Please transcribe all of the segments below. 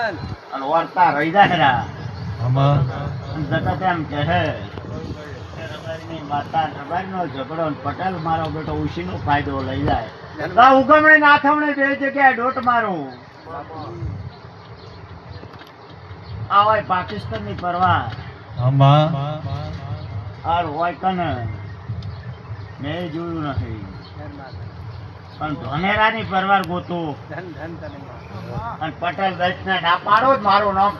અને વાર્તા રહી જાય રા આમાં જગત એમ કહે કે રબારીની માતા રબારીનો ઝઘડો ને પટેલ મારો બેટો ઉશીનો ફાયદો લઈ જાય આ ઉગમણે ને આથમણે બે જગ્યાએ ડોટ મારું આ હોય પાકિસ્તાનની પરવાર આમાં આ હોય કને મેં જોયું નથી પણ ધનેરાની પરવાર ગોતું અને પટેલ દસને ના પાડો જ મારું નામ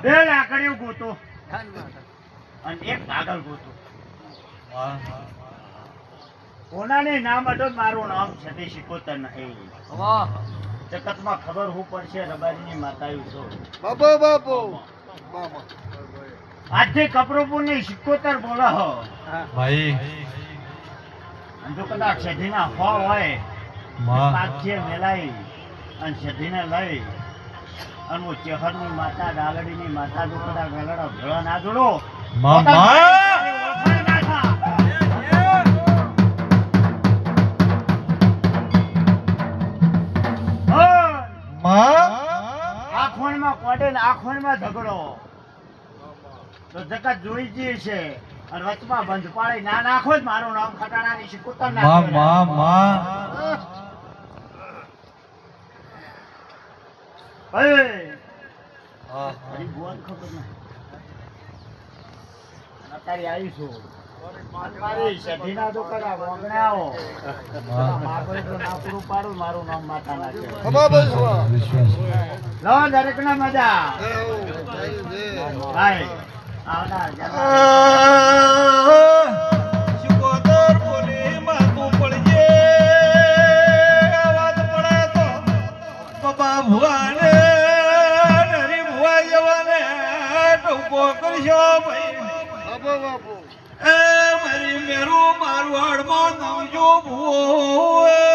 બે લાકડીઓ ગોતો અને એક કાગળ ગોતો કોનાને નામ હતો મારું નામ છતી શીખોતર નહીં જગતમાં ખબર હું પડશે રબારીની માતાયું છો આજથી કપરોપુરની શીખોતર બોલો હો ભાઈ જો કદાચ સધીના હો હોય પાછે મેલાઈ અને સધીને લઈ અને હું ચેહરની માતા ડાલડીની માતા જો કદાચ ગલડો ભેળો ના જોડો આખોણમાં ઝઘડો તો જગત જોઈ જ છે અને વચમાં બંધ પાડી ના નાખો જ મારું નામ ખટાણાની શીખોતર અત્યારે આવીશું મારું નામ માતા નાખે દરેક ના મજા ભુવાને નરી ભુવા જવાને ટૂંકો કરશો ભાઈ મારી મેરું મારું હાડમાં નવજો ભૂવો